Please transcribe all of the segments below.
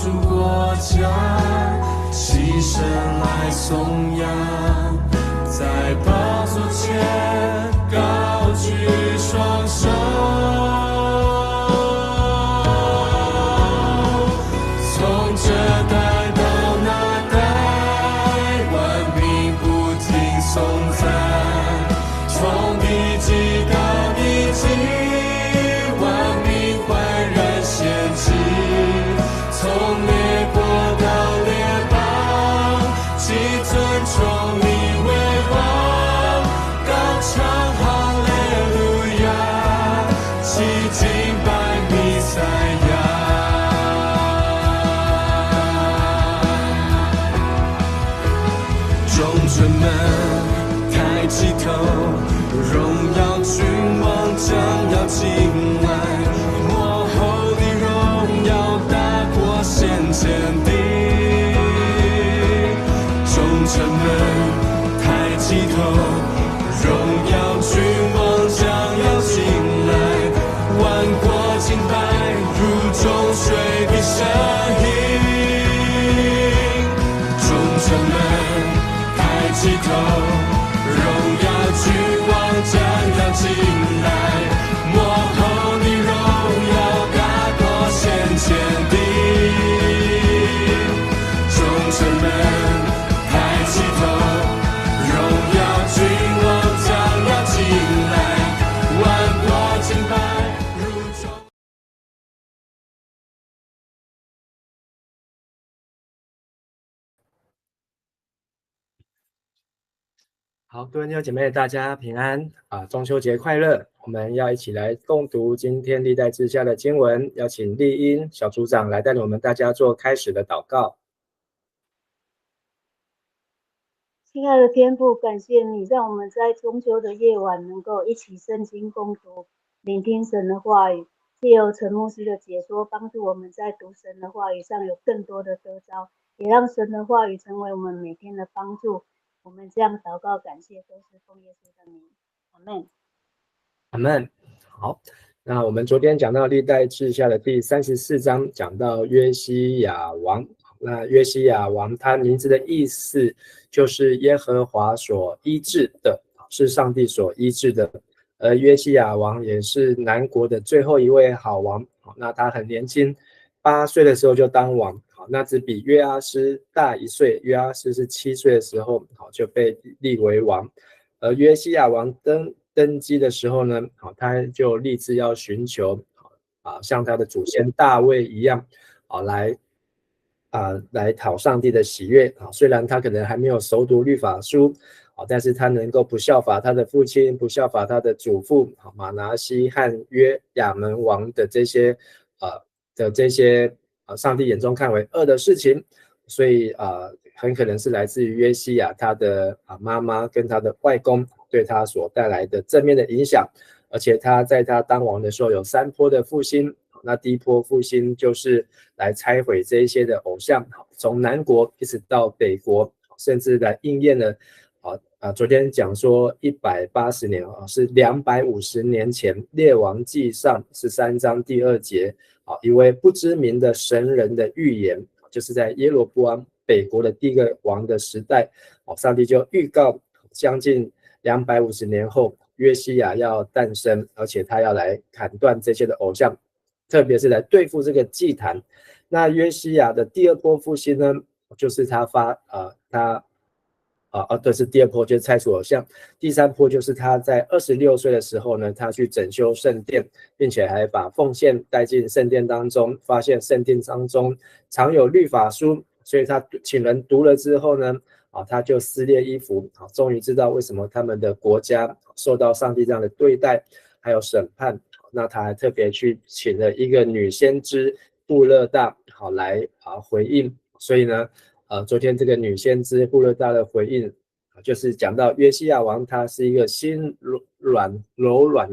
主国家，齐声来颂扬，在宝座前高举双手。从这代到那代，万民不停颂赞，从地极到地极，万民焕然献祭，从列国到列邦，既尊崇你为王，高唱哈利路亚，齐敬拜弥赛亚。众臣们抬起头，荣耀君王将要进来，幕后的荣耀大过先前的。众臣们抬起头，荣耀君王将要进来，万国敬拜如众水的声音。众臣们抬起头，荣耀君王将要进来，幕后的荣耀大过先前的。众臣们抬起头，荣耀君王将要进来，万国敬拜如众。好，各位弟兄姐妹，大家平安啊！中秋节快乐！我们要一起来共读今天历代志下的经文，邀请丽英小组长来带领我们大家做开始的祷告。亲爱的天父，感谢你让我们在中秋的夜晚能够一起圣经共读，聆听神的话语，藉由陈牧师的解说，帮助我们在读神的话语上有更多的得着，也让神的话语成为我们每天的帮助。我们这样祷告感谢，都是奉耶稣的名，阿们。阿们。好，那我们昨天讲到历代志下的第34章，讲到约西亚王。那约西亚王他名字的意思就是耶和华所医治的，是上帝所医治的。而约西亚王也是南国的最后一位好王。那他很年轻，8岁的时候就当王。那只比约阿施大1岁，约阿施是7岁的时候就被立为王。而约西亚王登基的时候呢，他就立志要寻求像他的祖先大卫一样来讨上帝的喜悦。虽然他可能还没有熟读律法书，但是他能够不效法他的父亲，不效法他的祖父马拿西和约亚门王的这些上帝眼中看为恶的事情，所以很可能是来自于约西亚他的妈妈跟他的外公对他所带来的正面的影响。而且他在他当王的时候有3波的复兴。那第一波复兴就是来拆毁这一些的偶像，从南国一直到北国，甚至来应验了昨天讲说180年是250年前列王纪上13章第2节一位不知名的神人的预言，就是在耶罗波安北国的第一个王的时代，上帝就预告将近250年后约西亚要诞生，而且他要来砍断这些的偶像，特别是来对付这个祭坛。那约西亚的第2波复兴呢，就是对，是第2波，就是拆除偶像。第3波就是他在26岁的时候呢，他去整修圣殿，并且还把奉献带进圣殿当中，发现圣殿当中藏有律法书，所以他请人读了之后呢，他就撕裂衣服，终于知道为什么他们的国家受到上帝这样的对待还有审判。那他还特别去请了一个女先知布勒大来回应。所以呢昨天这个女先知布勒大的回应就是讲到约西亚王他是一个心柔软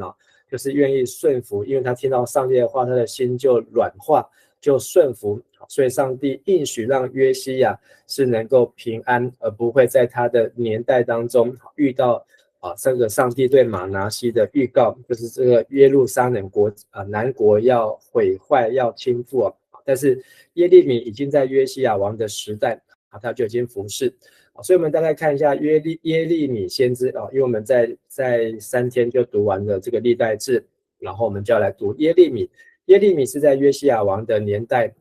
就是愿意顺服，因为他听到上帝的话，他的心就软化，就顺服。所以上帝应许让约西亚是能够平安，而不会在他的年代当中遇到这个上帝对马拿西的预告，就是这个耶路撒冷国南国要毁坏要倾覆但是耶利米已经在约西亚王的时代他就已经服侍。所以我们大概看一下耶利米先知因为我们在3天就读完了这个历代志，然后我们就要来读耶利米。耶利米是在约西亚王的年代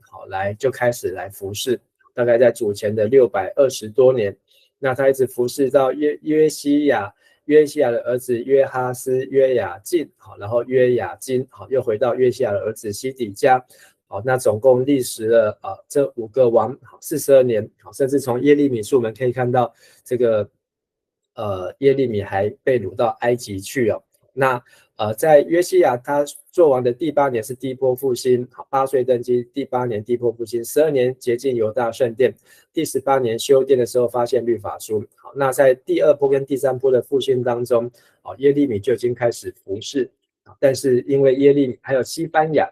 就开始来服侍，大概在主前的620多年。那他一直服侍到约西亚的儿子约哈斯、约雅敬，然后约雅金，又回到约西亚的儿子西底家。那总共历时了这5个王42年，甚至从耶利米书我们可以看到这个耶利米还被掳到埃及去那在约西亚他做王的第8年是第一波复兴，8岁登基，第8年第一波复兴，12年洁净犹大圣殿，第18年修殿的时候发现律法书。那在第2波跟第3波的复兴当中，耶利米就已经开始服侍，但是因为耶利米还有西番雅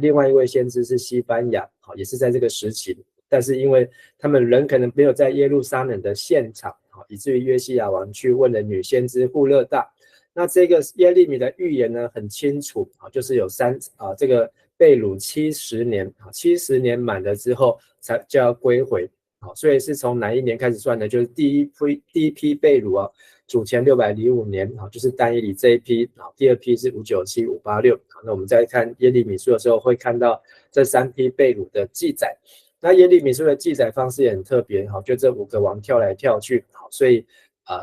另外一位先知是西番雅也是在这个时期，但是因为他们人可能没有在耶路撒冷的现场，以至于约西亚王去问了女先知户勒大。那这个耶利米的预言呢很清楚，就是有这个被掳70年，70年满了之后才就要归回，所以是从哪一年开始算呢？就是第一批被掳主前605年，就是但以理这一批，第2批是597、586。那我们在看耶利米书的时候会看到这3批被掳的记载。那耶利米书的记载方式也很特别，就这5个王跳来跳去，所以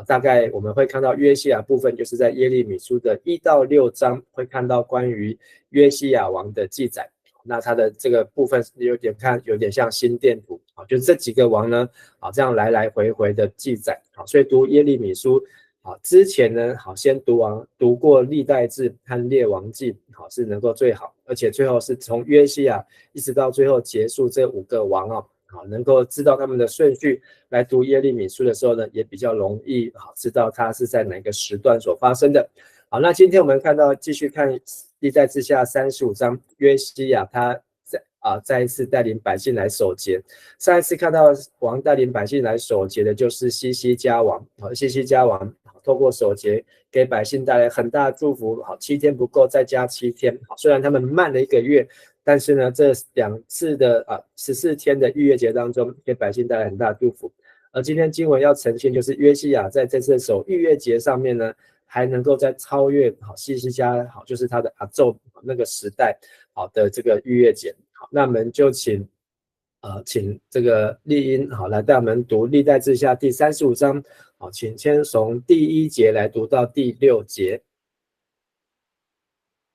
大概我们会看到约西亚部分就是在耶利米书的1到6章会看到关于约西亚王的记载。那它的这个部分有点像心电图，就这几个王呢这样来来回回的记载。所以读耶利米书之前呢先读过历代志和列王记是能够最好，而且最后是从约西亚一直到最后结束这5个王能够知道他们的顺序，来读耶利米书的时候呢也比较容易知道它是在哪个时段所发生的。好，那今天我们继续看历代志下35章，约西亚他再一次带领百姓来守节。上一次看到王带领百姓来守节的就是西西家王，西西家王透过守节给百姓带来很大的祝福，7天不够再加7天，虽然他们慢了1个月，但是呢这2次的14天的逾越节当中给百姓带来很大的祝福。而今天经文要呈现就是约西亚在这次守逾越节上面呢还能够再超越西西家就是他的阿昼那个时代的这个逾越节。好，那我们就请这个丽英来带我们读历代志下第35章，请先从第1节来读到第6节。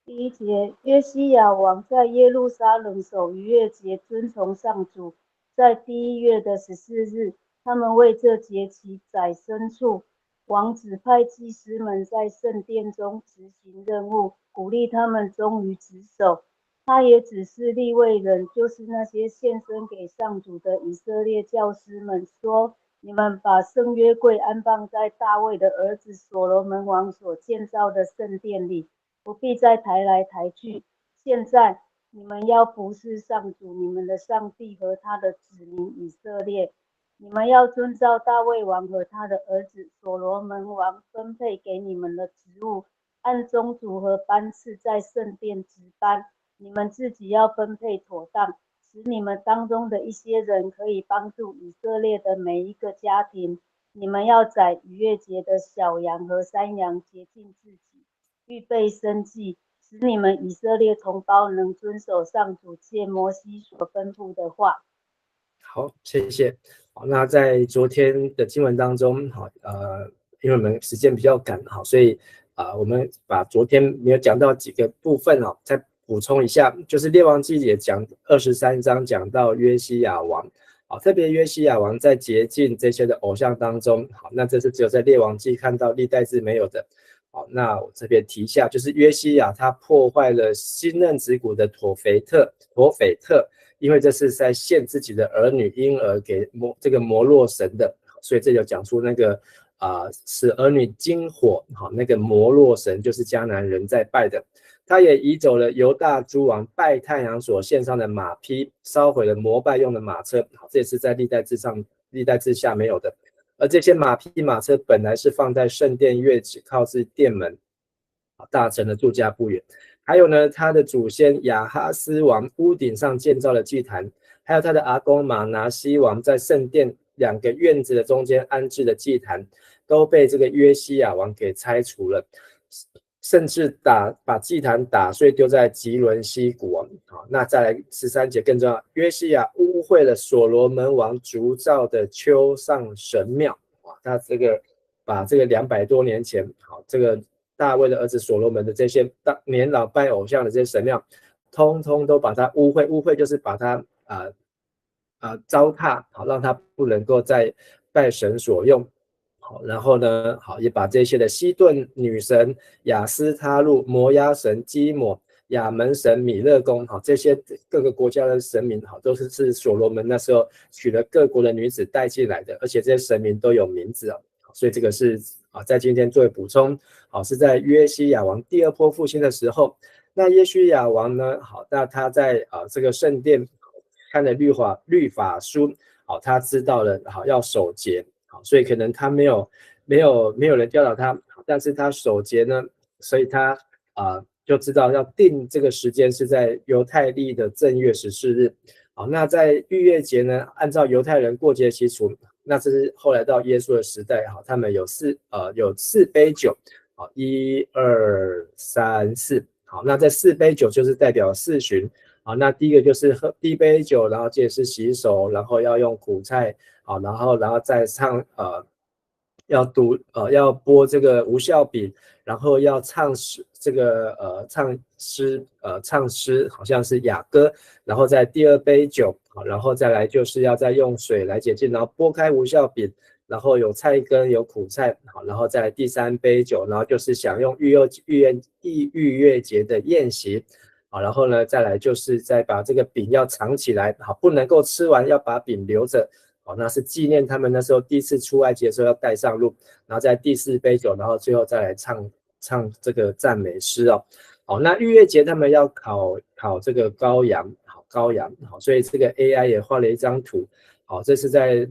第1节，约西亚王在耶路撒冷守逾越节，遵从上主，在第1月的14日，他们为这节期宰牲畜。王指派祭司们在圣殿中执行任务，鼓励他们忠于职守。他也指示利未人，就是那些献身给上主的以色列教师们说：你们把圣约柜安放在大卫的儿子所罗门王所建造的圣殿里，不必再抬来抬去。现在你们要服侍上主你们的上帝和他的子民以色列。你们要遵照大卫王和他的儿子所罗门王分配给你们的职务，按宗族和班次在圣殿值班。你们自己要分配妥当，使你们当中的一些人可以帮助以色列的每一个家庭。你们要宰逾越节的小羊和山羊，洁净自己，预备生祭，使你们以色列同胞能遵守上主借摩西所吩咐的话。好，谢谢。好，那在昨天的经文当中，因为我们时间比较赶，所以我们把昨天没有讲到几个部分再补充一下，就是列王记也讲23章讲到约西亚王，特别约西亚王在洁净这些的偶像当中，那这是只有在列王记看到，历代志没有的。好，那我这边提一下，就是约西亚他破坏了新嫩子谷的妥斐特，因为这是在献自己的儿女婴儿给这个摩洛神的，所以这就讲出那个使儿女金火，那个摩洛神就是迦南人在拜的。他也移走了犹大诸王拜太阳所献上的马匹，烧毁了膜拜用的马车，这也是在历代志下没有的。而这些马匹马车本来是放在圣殿院子，靠至殿门，大城的住家不远。还有呢，他的祖先亚哈斯王屋顶上建造了祭坛，还有他的阿公马拿西王在圣殿2个院子的中间安置的祭坛，都被这个约西亚王给拆除了，甚至把祭坛打碎丢在吉伦西谷啊。好，那再来13节更重要，约西亚污秽了所罗门王铸造的丘上神庙啊，他这个把这个200多年前好这个大卫的儿子所罗门的这些年老拜偶像的这些神庙，通通都把它污秽，污秽就是把它糟蹋，好让他不能够再拜神所用。好，然后呢，好也把这些的西顿女神雅斯他路、摩押神基抹、亚门神米勒公，好这些各个国家的神明，好都是所罗门那时候娶了各国的女子带进来的，而且这些神明都有名字哦，所以这个是在今天作为补充，好是在约西亚王第2波复兴的时候，那约西亚王呢，好那他在这个圣殿看了律法书，好他知道了好要守节。好，所以可能他没有人教导他，但是他守节呢，所以他就知道要定这个时间是在犹太历的正月14日。好，那在逾越节呢，按照犹太人过节习俗，那这是后来到耶稣的时代，好，他们有4杯酒，好，1、2、3、4，好，那这4杯酒就是代表4旬。好，那第一个就是喝第一杯酒，然后接着是洗手，然后要用苦菜，好，然后再唱要播这个无酵饼，然后要唱诗唱诗，好像是雅歌，然后在第2杯酒，好，然后再来就是要再用水来洁净，然后拨开无酵饼，然后有菜根有苦菜，好，然后再来第3杯酒，然后就是享用逾越节的宴席。好，然后呢，再来就是再把这个饼要藏起来，好，不能够吃完，要把饼留着，好，那是纪念他们那时候第一次出埃及的时候要带上路，然后在第4杯酒，然后最后再来唱这个赞美诗哦。好，那逾越节他们要烤这个羔羊，好，所以这个 AI 也画了一张图，好，这是在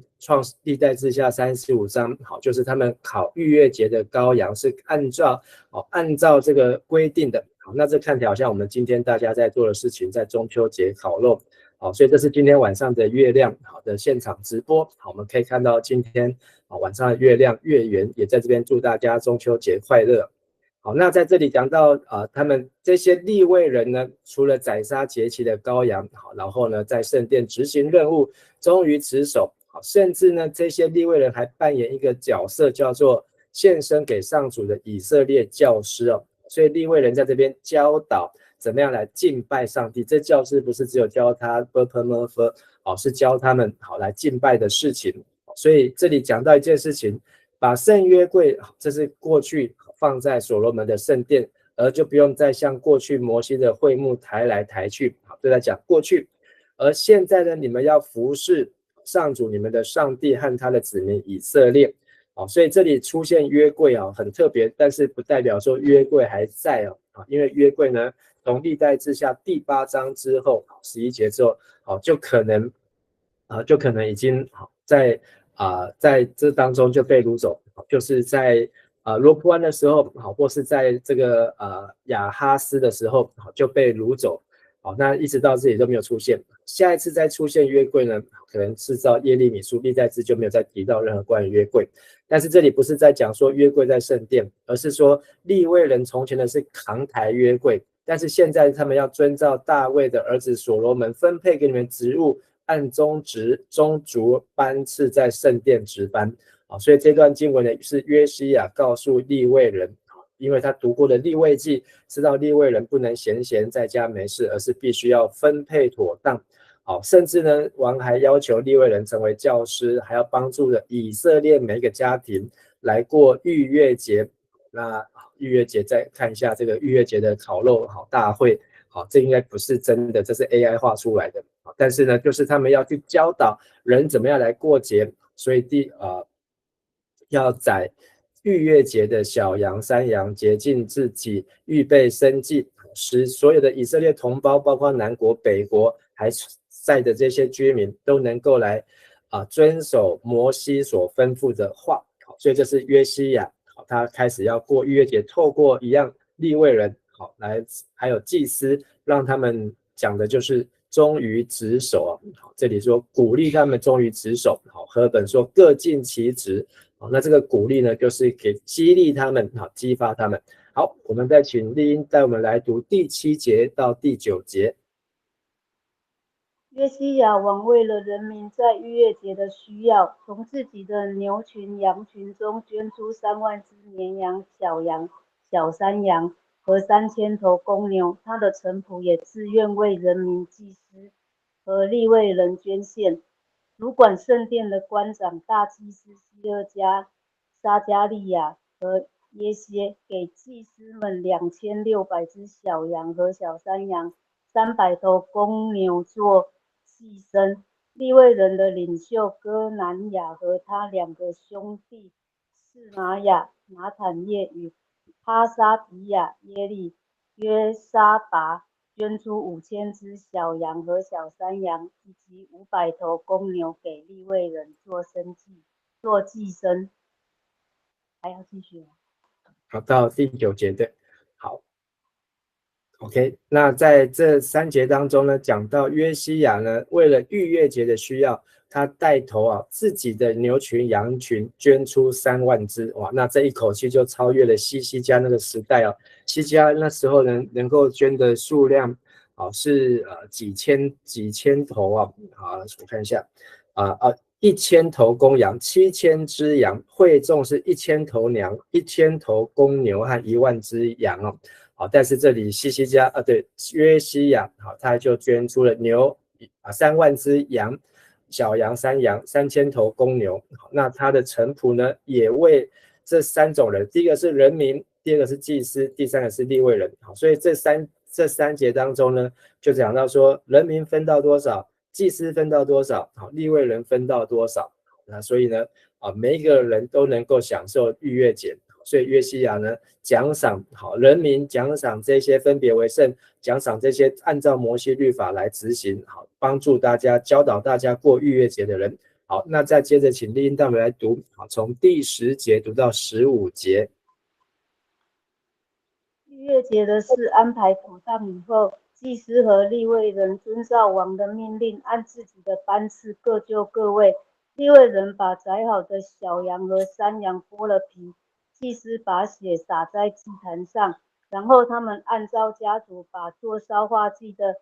历代志下35章，好，就是他们烤逾越节的羔羊是按照这个规定的。好，那这看起来好像我们今天大家在做的事情，在中秋节烤肉，好，所以这是今天晚上的月亮好的现场直播，好，我们可以看到今天晚上的月亮月圆，也在这边祝大家中秋节快乐。好，那在这里讲到他们这些利未人呢，除了宰杀节期的羔羊，好，然后呢在圣殿执行任务，忠于职守，好，甚至呢这些利未人还扮演一个角色，叫做献身给上主的以色列教师哦。所以利未人在这边教导怎么样来敬拜上帝，这教师不是只有教他 好，是教他们好来敬拜的事情。所以这里讲到一件事情，把圣约柜，这是过去放在所罗门的圣殿，而就不用再像过去摩西的会幕抬来抬去，好，就在讲过去。而现在呢，你们要服侍上主你们的上帝和他的子民以色列。所以这里出现约柜很特别，但是不代表说约柜还在因为约柜呢，从历代志下第8章之后11节之后，就可能已经在这当中就被掳走，就是在罗波安的时候，或是在这个亚哈斯的时候就被掳走。好，那一直到这里都没有出现。下一次再出现约柜呢，可能是到耶利米书历代志就没有再提到任何关于约柜。但是这里不是在讲说约柜在圣殿，而是说利未人从前的是扛抬约柜，但是现在他们要遵照大卫的儿子所罗门分配给你们职务，按宗族班次在圣殿值班。所以这段经文呢是约西亚告诉利未人，因为他读过的利未记，知道利未人不能闲在家没事，而是必须要分配妥当。好，甚至呢，王还要求利未人成为教师，还要帮助了以色列每一个家庭来过逾越节。那逾越节再看一下这个逾越节的烤肉大会，好，这应该不是真的，这是 AI 画出来的。但是呢，就是他们要去教导人怎么样来过节，所以要宰逾越节的小羊山羊，洁净自己，预备生祭，使所有的以色列同胞，包括南国北国还在的这些居民都能够来遵守摩西所吩咐的话。所以这是约西亚他开始要过逾越节，透过一样利未人好，还有祭司，让他们讲的就是忠于职守好，这里说鼓励他们忠于职守，好，和本说各尽其职，好，那这个鼓励呢，就是给激励他们，好，激发他们。好，我们再请丽英带我们来读第7节到第9节。约西亚王为了人民在逾越节的需要，从自己的牛群、羊群中捐出3万只绵羊、小羊、小山羊和3000头公牛。他的臣仆也自愿为人民祭司和利未人捐献。主管圣殿的官长大祭司希勒家、撒加利亚和耶歇给祭司们2600只小羊和小山羊、300头公牛做祭牲。利未人的领袖哥南雅和他2个兄弟示玛雅、拿坦叶与哈沙皮亚、耶利、约沙拔捐出5000只小羊和小山羊，以及500头公牛给利未人做祭牲。还要继续吗？好，到第9节，对，好。OK， 那在这3节当中呢，讲到约西亚呢，为了逾越节的需要，他带头自己的牛群、羊群捐出3万只，哇，那这一口气就超越了西西家那个时代西西家那时候能够捐的数量是几千头我看一下1000头公羊，7000只羊，会众是1000头羊，1000头公牛和1万只羊好，但是这里西西家约西亚他就捐出了牛3万只羊、小羊、山羊、3000头公牛。那他的臣仆呢，也为这3种人，第一个是人民，第二个是祭司，第三个是利未人。好，所以这三节当中呢，就讲到说人民分到多少，祭司分到多少，利未人分到多少。那所以呢，每一个人都能够享受逾越节。所以约西亚呢，奖赏人民，奖赏这些分别为圣，奖赏这些按照摩西律法来执行，帮助大家，教导大家过逾越节的人。好，那再接着请丽英带我们来读，从第10节读到15节。逾越节的事安排妥当以后，祭司和利未人遵照王的命令，按自己的班次各就各位。利未人把宰好的小羊和山羊剥了皮，祭司把血洒在祭坛上，然后他们按照家族把做烧化祭的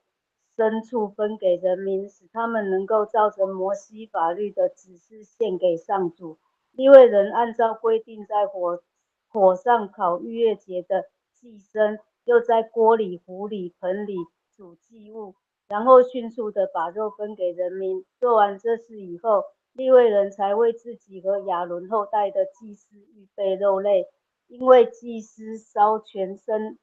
牲畜分给人民，使他们能够照着摩西法律的指示献给上主。利未人按照规定在火上烤逾越节的祭牲，又在锅里、壶里、盆里煮祭物，然后迅速地把肉分给人民。做完这事以后，利未人才为自己和亚伦后代的祭司预备肉类，因为祭司烧全身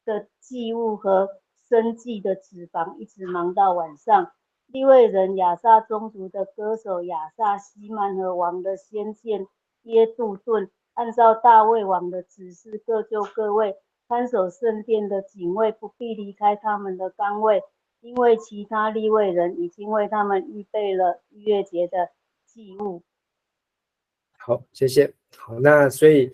的祭物和生祭的脂肪一直忙到晚上。利未人亚萨宗族的歌手亚萨、希曼和王的先见耶杜顿，按照大卫王的指示各就各位。看守圣殿的警卫不必离开他们的岗位，因为其他利未人已经为他们预备了逾越节的祭物。好，谢谢。好，那所以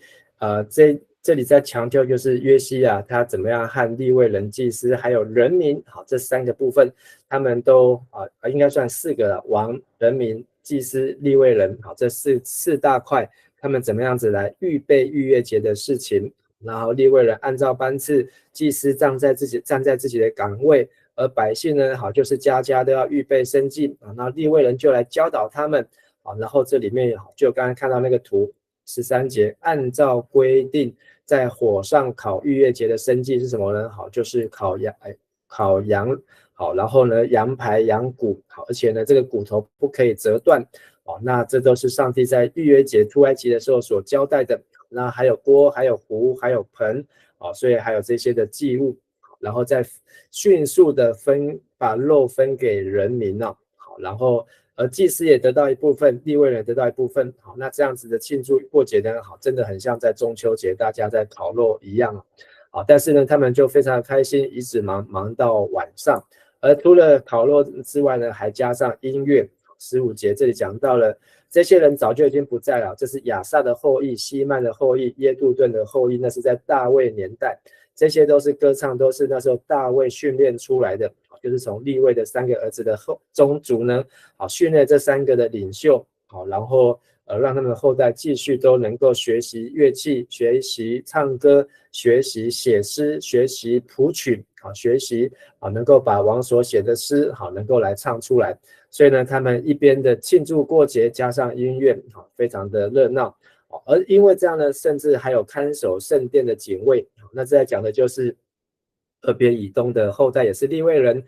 这里在强调就是约西亚他怎么样和利未人、祭司还有人民，好，这3个部分他们都应该算4个了，王、人民、祭司、利未人，好，这四大块，他们怎么样子来预备逾越节的事情。然后利未人按照班次，祭司站在自己的岗位，而百姓呢，好，就是家家都要预备生祭那利未人就来教导他们然后这里面就刚刚看到那个图13节，按照规定在火上烤逾越节的生祭是什么呢？好，就是烤羊好，然后呢羊排、羊骨好，而且呢这个骨头不可以折断那这都是上帝在逾越节出埃及的时候所交代的。那还有锅，还有壶，还有盆所以还有这些的祭物，然后再迅速的把肉分给人民好，然后祭司也得到一部分，利未人得到一部分好，那这样子的庆祝过节呢，好，真的很像在中秋节大家在烤肉一样好，但是呢他们就非常的开心，一直忙到晚上，而除了烤肉之外呢，还加上音乐。15节这里讲到了，这些人早就已经不在了，这是亚萨的后裔、希曼的后裔、耶杜顿的后裔，那是在大卫年代。这些都是歌唱，都是那时候大卫训练出来的，就是从利未的3个儿子的宗族呢，训练这3个的领袖，然后让他们的后代继续都能够学习乐器，学习唱歌，学习写诗，学习谱曲，学习能够把王所写的诗能够来唱出来。所以呢，他们一边的庆祝过节，加上音乐，非常的热闹。而因为这样呢，甚至还有看守圣殿的警卫。那这在讲的就是俄别以东的后代也是利未人，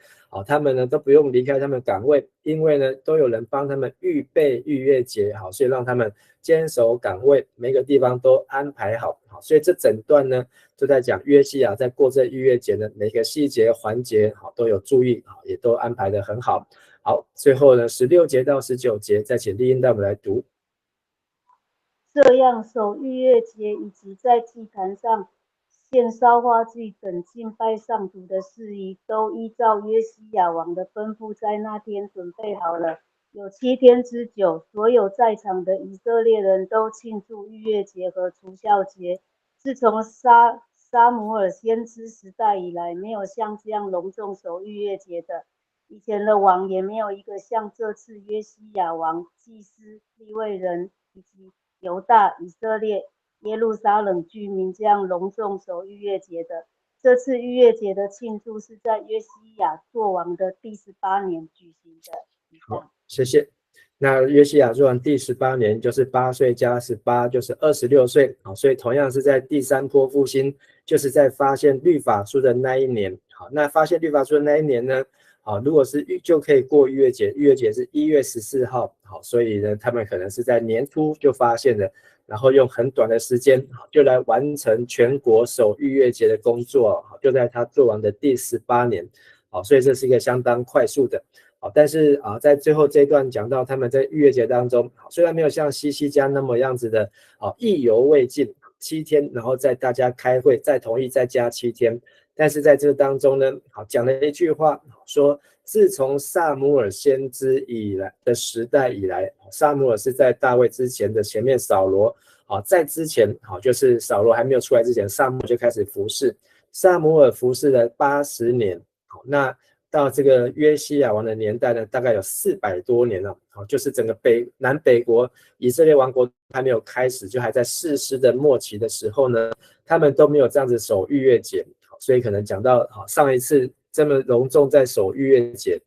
他们呢都不用离开他们岗位，因为呢都有人帮他们预备逾越节，所以让他们坚守岗位，每个地方都安排好，所以这整段呢就在讲约西亚在过这逾越节的每个细节环节都有注意，也都安排得很好。好，最后呢16节到19节，再请丽英带我们来读。这样守逾越节以及在祭坛上献烧花祭等敬拜上主的事宜，都依照约西亚王的吩咐，在那天准备好了，有7天之久。所有在场的以色列人都庆祝逾越节和除酵节。自从撒母耳先知时代以来，没有像这样隆重守逾越节的。以前的王也没有一个像这次约西亚王、祭司、利未人以及犹大、以色列、耶路撒冷居民这样隆重守逾越节的。这次逾越节的庆祝是在约西亚作王的第18年举行的。好，谢谢。那约西亚作王第18年，就是8岁加18，就是26岁。所以同样是在第3波复兴，就是在发现律法书的那一年。好，那发现律法书的那一年呢，如果是就可以过逾越节，逾越节是1月14号，所以呢，他们可能是在年初就发现了，然后用很短的时间就来完成全国守逾越节的工作，就在他做完的第18年，所以这是一个相当快速的。但是在最后这一段讲到他们在逾越节当中，虽然没有像西西家那么样子的意犹未尽7天，然后再大家开会再同意再加7天，但是在这个当中呢，讲了一句话，说自从撒母耳先知以来的时代以来，撒母耳是在大卫之前的前面扫罗，在之前就是扫罗还没有出来之前，撒母耳就开始服侍，撒母耳服侍了80年，那到这个约西亚王的年代呢，大概有400多年了，就是整个南北国以色列王国还没有开始，就还在士师的末期的时候呢，他们都没有这样子守逾越节，所以可能讲到上一次这么隆重在守逾越节，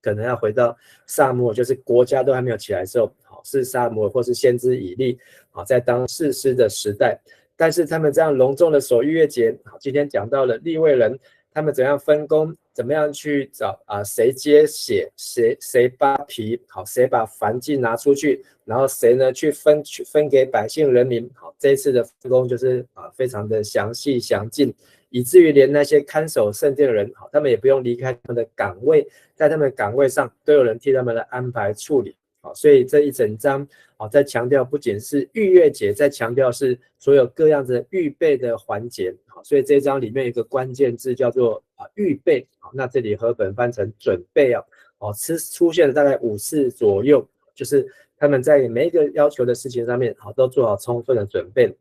可能要回到撒母耳，就是国家都还没有起来的时候，是撒母耳或是先知以利在当士师的时代，但是他们这样隆重的守逾越节，今天讲到了利未人他们怎样分工，怎么样去找谁接血，谁扒皮，谁把燔祭拿出去，然后谁呢去分给百姓人民，这一次的分工就是非常的详细详尽，以至于连那些看守圣殿的人，他们也不用离开他们的岗位，在他们的岗位上都有人替他们来安排处理。所以这一整章在强调不仅是逾越节，在强调是所有各样子预备的环节，所以这一章里面有一个关键字叫做预备，那这里和本翻成准备出现了大概5次左右，就是他们在每一个要求的事情上面都做好充分的准备，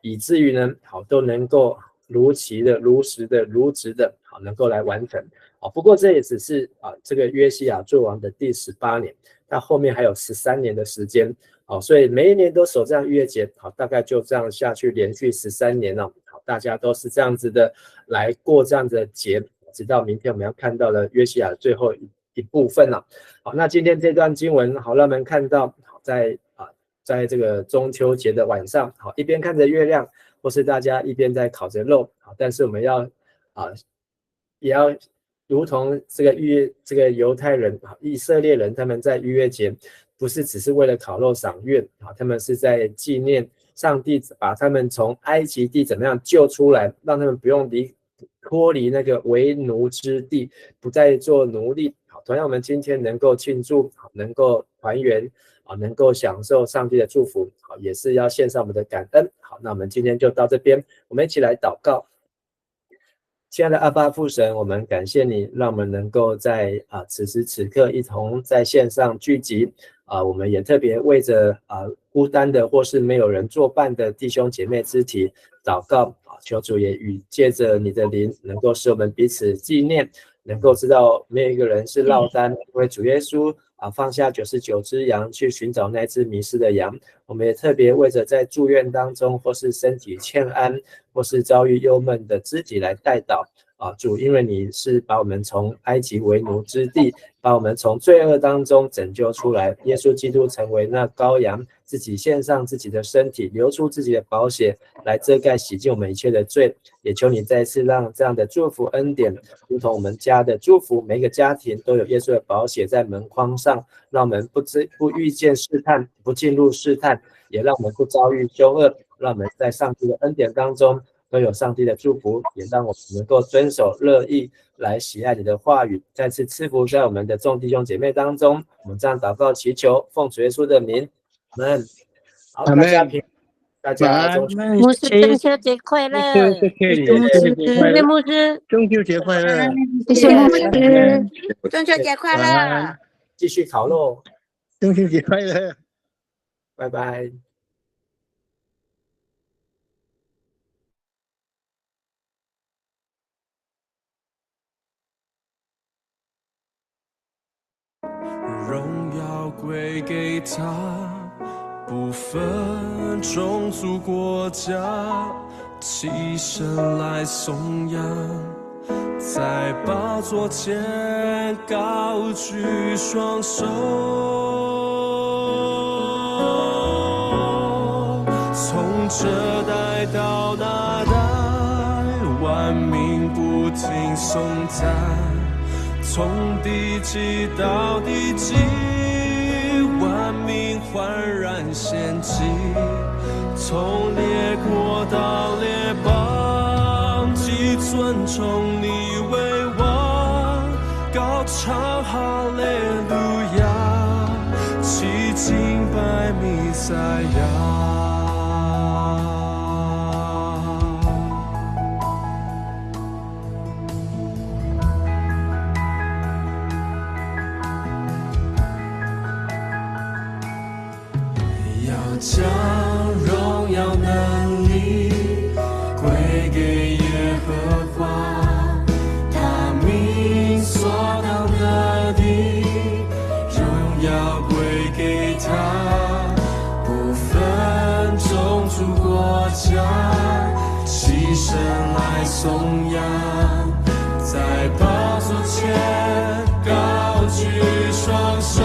以至于呢都能够如期的、如实的、如职的能够来完成。不过这也只是这个约西亚作王的第18年，那后面还有13年的时间，所以每一年都守这样逾越节，大概就这样下去连续13年了，大家都是这样子的来过这样子的节，直到明天我们要看到了约西亚最后一部分了。好，那今天这段经文让我们看到在这个中秋节的晚上，一边看着月亮，或是大家一边在烤着肉，但是我们要也要如同这个犹太人、以色列人，他们在逾越节不是只是为了烤肉赏月，他们是在纪念上帝把他们从埃及地怎么样救出来，让他们不用脱离那个为奴之地，不再做奴隶。同样我们今天能够庆祝，能够团圆，能够享受上帝的祝福，也是要献上我们的感恩。好，那我们今天就到这边，我们一起来祷告。亲爱的阿爸父神，我们感谢你，让我们能够在此时此刻一同在线上聚集我们也特别为着孤单的或是没有人作伴的弟兄姐妹肢体祷告求主也借着你的灵，能够使我们彼此纪念，能够知道没有一个人是落单，因为主耶稣放下99只羊去寻找那只迷失的羊。我们也特别为着在住院当中或是身体欠安或是遭遇忧闷的肢体来代祷主，因为你是把我们从埃及为奴之地，把我们从罪恶当中拯救出来。耶稣基督成为那羔羊，自己献上自己的身体，流出自己的宝血来遮盖洗净我们一切的罪。也求你再次让这样的祝福恩典，如同我们家的祝福，每一个家庭都有耶稣的宝血在门框上，让我们不遇见试探，不进入试探，也让我们不遭遇凶恶，让我们在上帝的恩典当中都有上帝的祝福，也让我们能够遵守乐意来喜爱你的话语。再次赐福在我们的众弟兄姐妹当中，我们这样祷告祈求，奉主耶稣的名，阿们。好，大家平，大家牧师中秋节快乐！谢谢牧师，中秋节快乐！谢谢牧师，中秋节快乐！继续烤肉，中秋节快乐！拜拜。荣耀归给他，不分种族国家，起身来颂扬，在宝座前高举双手，从这代到那代，万民不停颂赞。从地极到地极，万民焕然献祭；从列国到列邦，既尊崇你为王，高唱哈利路亚，齐敬拜弥赛亚。将荣耀能力归给耶和华，他名所当得的荣耀归给他，不分种族国家，起身来颂扬，在宝座前高举双手。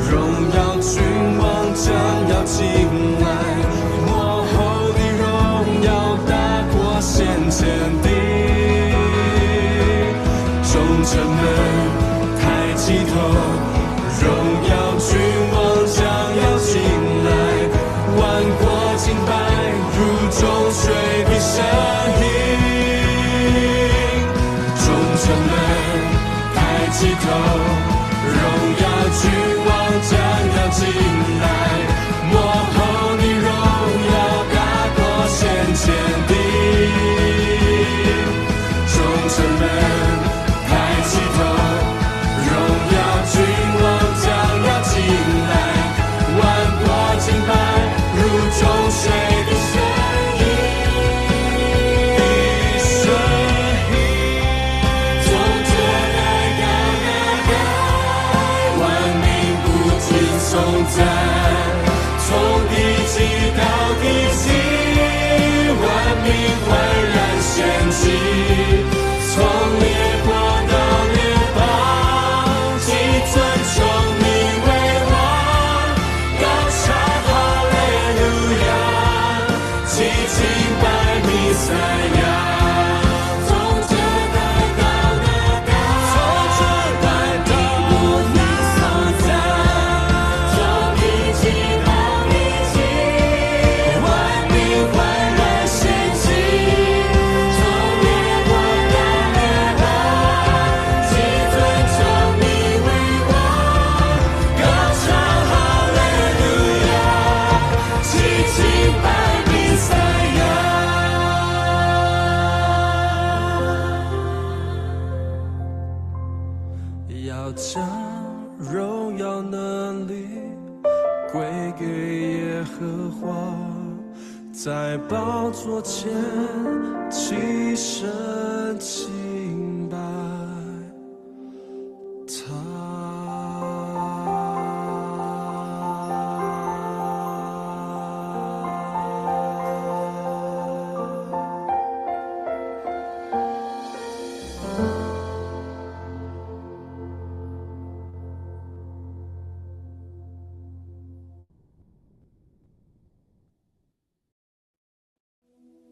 荣耀君王将要进来，幕后的荣耀大过先前的。众臣们抬起头，荣耀君王将要进来，万国敬拜如众水的声音。众臣们抬起头。君王将要进来，幕后的荣耀大过先前的。众臣们抬起头，荣耀君王将要进来，万国敬拜如众水的声音。从这代到那代，万民不停颂赞。敬拜弥赛亚。从这代到那代，从这代到那代，从一起到一起，万民欢乐献祭，从列国到列邦，齐尊称你为王，高唱哈利路亚，齐敬拜弥赛亚。要将荣耀能力归给耶和华，在宝座前齐声祈